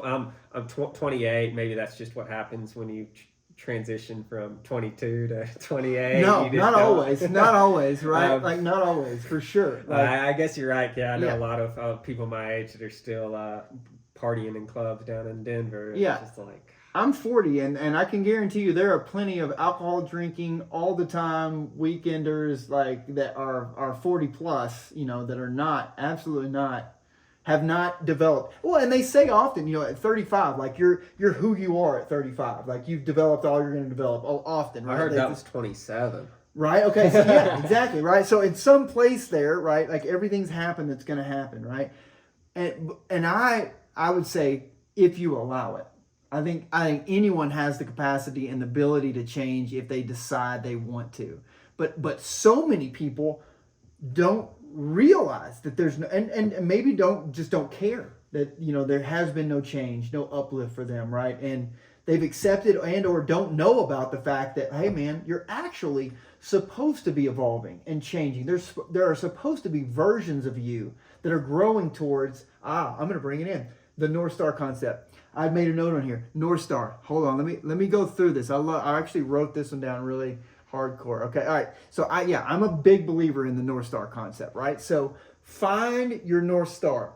Speaker 2: I'm 28. Maybe that's just what happens when you transition from 22 to 28.
Speaker 1: No, not always, right? Not always, for sure.
Speaker 2: I guess you're right. I know a lot of people my age that are still partying in clubs down in Denver.
Speaker 1: Yeah.
Speaker 2: It's just like,
Speaker 1: I'm 40, and I can guarantee you there are plenty of alcohol drinking all the time, weekenders like that are 40 plus, that are absolutely not, have not developed. Well, and they say often, at 35, like you're who you are at 35, like you've developed all you're going to develop often. Right?
Speaker 2: I heard that was 27.
Speaker 1: Right. Okay. So yeah, exactly. Right. So in some place there, right, like everything's happened that's going to happen, right? And I would say if you allow it. I think anyone has the capacity and the ability to change if they decide they want to. But so many people don't realize that there's no, and maybe don't care that, there has been no change, no uplift for them, right? And they've accepted and or don't know about the fact that, hey man, you're actually supposed to be evolving and changing. There are supposed to be versions of you that are growing towards, I'm going to bring it in, the North Star concept. I made a note on here. North Star. Hold on. Let me go through this. I actually wrote this one down really hardcore. Okay. All right. So I'm a big believer in the North Star concept, right? So find your North Star.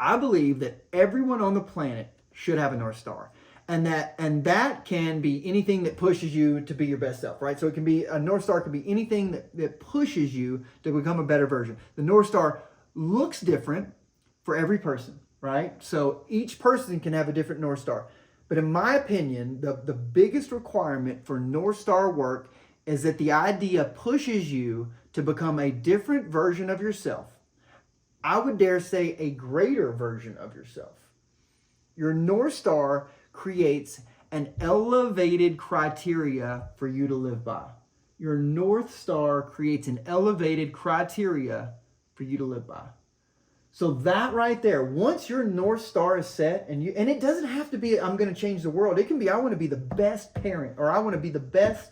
Speaker 1: I believe that everyone on the planet should have a North Star. And that can be anything that pushes you to be your best self, right? So it can be, a North Star can be anything that pushes you to become a better version. The North Star looks different for every person. Right? So each person can have a different North Star. But in my opinion, the biggest requirement for North Star work is that the idea pushes you to become a different version of yourself. I would dare say a greater version of yourself. Your North Star creates an elevated criteria for you to live by. Your North Star creates an elevated criteria for you to live by. So that right there, once your North Star is set, and it doesn't have to be, I'm going to change the world. It can be, I want to be the best parent, or I want to be the best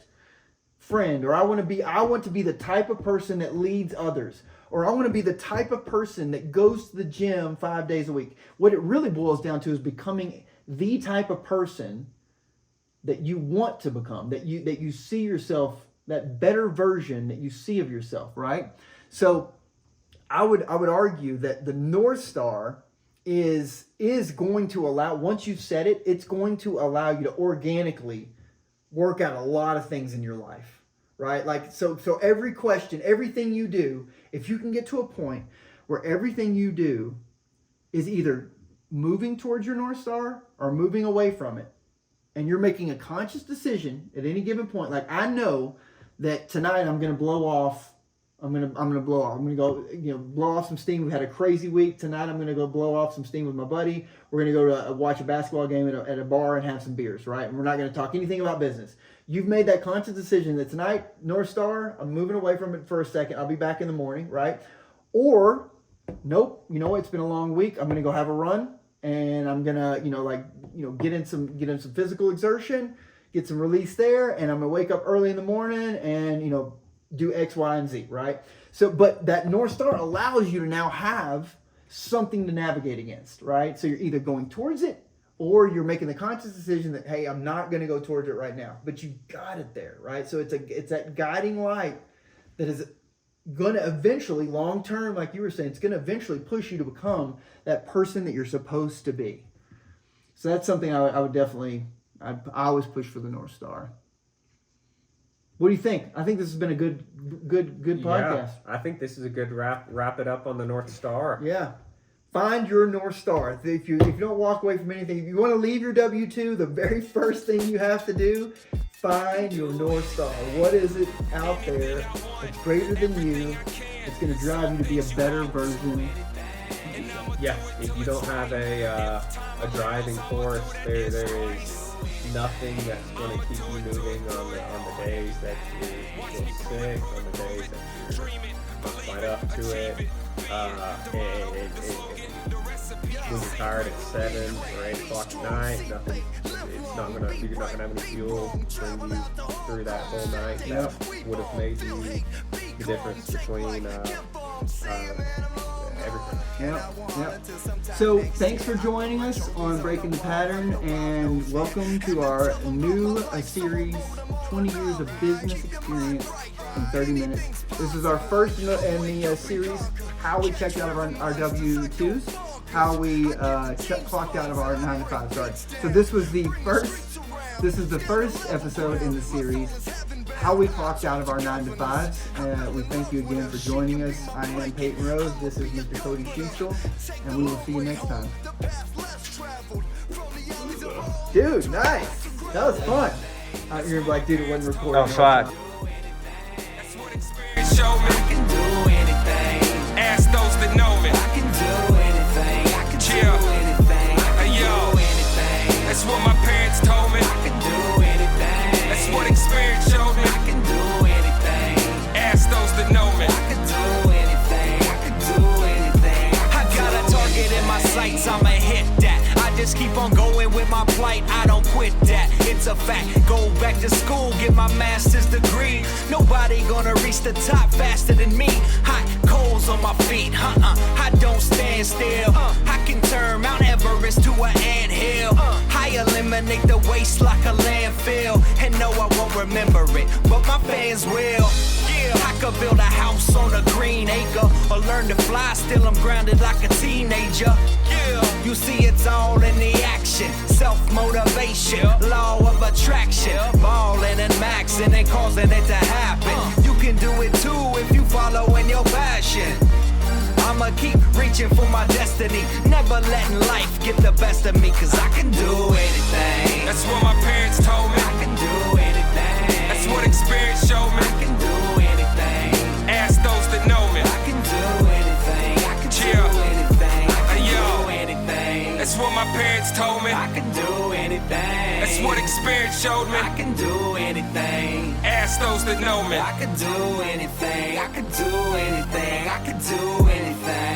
Speaker 1: friend, or I want to be the type of person that leads others, or I want to be the type of person that goes to the gym 5 days a week. What it really boils down to is becoming the type of person that you want to become, that you see yourself, that better version that you see of yourself, right? So I would argue that the North Star is going to allow, once you've set it, it's going to allow you to organically work out a lot of things in your life, right? Like, so every question, everything you do, if you can get to a point where everything you do is either moving towards your North Star or moving away from it, and you're making a conscious decision at any given point, like I know that tonight I'm going to blow off I'm gonna blow off. I'm gonna go, blow off some steam. We've had a crazy week tonight. I'm gonna go blow off some steam with my buddy. We're gonna go to watch a basketball game at a bar and have some beers, right? And we're not gonna talk anything about business. You've made that conscious decision that tonight, North Star, I'm moving away from it for a second. I'll be back in the morning, right? Or, nope. You know what? It's been a long week. I'm gonna go have a run, and I'm gonna, get in some physical exertion, get some release there, and I'm gonna wake up early in the morning and do X, Y, and Z, right? So, but that North Star allows you to now have something to navigate against, right? So you're either going towards it or you're making the conscious decision that, hey, I'm not going to go towards it right now, but you got it there, right? So it's that guiding light that is going to eventually, long term, like you were saying, it's going to eventually push you to become that person that you're supposed to be. So that's something I would definitely, I always push for the North Star. What do you think? I think this has been a good podcast.
Speaker 2: Yeah, I think this is a good wrap it up on the North Star.
Speaker 1: Yeah. Find your North Star. If you don't walk away from anything, if you want to leave your W-2, the very first thing you have to do, find your North Star. What is it out there that's greater than you, that's going to drive you to be a better version?
Speaker 2: Yeah, if you don't have a driving force, there is nothing that's going to keep you moving on the days that you feel sick, on the days that you're not quite up to it. When you're tired at 7 or 8 o'clock at night, you're not gonna have any fuel to bring you through that whole night. That would have made you the difference between everything.
Speaker 1: Yeah. So thanks for joining us on Breaking the Pattern, and welcome to our new series, 20 Years of Business Experience in 30 Minutes. This is our first in the series, how we checked out of our W-2s, how we clocked out of our 9 to 5. Sorry. So this is the first episode in the series, how we clocked out of our 9 to 5s. We thank you again for joining us. I am Peyton Rose. This is Mr. Cody Schiestel, and we will see you next time. Dude, nice. That was fun. You're like, dude, it wasn't recording.
Speaker 3: That was fun.
Speaker 4: Show me I can do anything. Ask those that know me. I can do anything. I can do anything. Yo, that's what my parents told me. I can do anything. That's what experience showed me. I can do anything. Ask those that know me. I can do anything. I can do anything. I got a target in my sights. I'ma hit that. I just keep on going with my plight. I don't quit that. It's a fact. Go back to school, get my master's degree. Nobody gonna reach the top faster than me. Hot coals on my feet. I don't stand still. I can turn Mount Everest to an anthill. I eliminate the waste like a landfill. And no, I won't remember it, but my fans will. I could build a house on a green acre, or learn to fly, still I'm grounded like a teenager. You see it's all in the action, self-motivation, law of attraction, balling and maxing and causing it to happen. You can do it too if you follow in your passion. I'ma keep reaching for my destiny, never letting life get the best of me, cause I can do anything. That's what my parents told me. I can do anything. That's what experience showed me. I can do anything. Ask those that know me. I can do anything. I can do anything. I can do anything. That's what my parents told me. I can do anything. That's what experience showed me. I can do anything. Ask those that know me. I can do anything. I can do anything. I can do anything.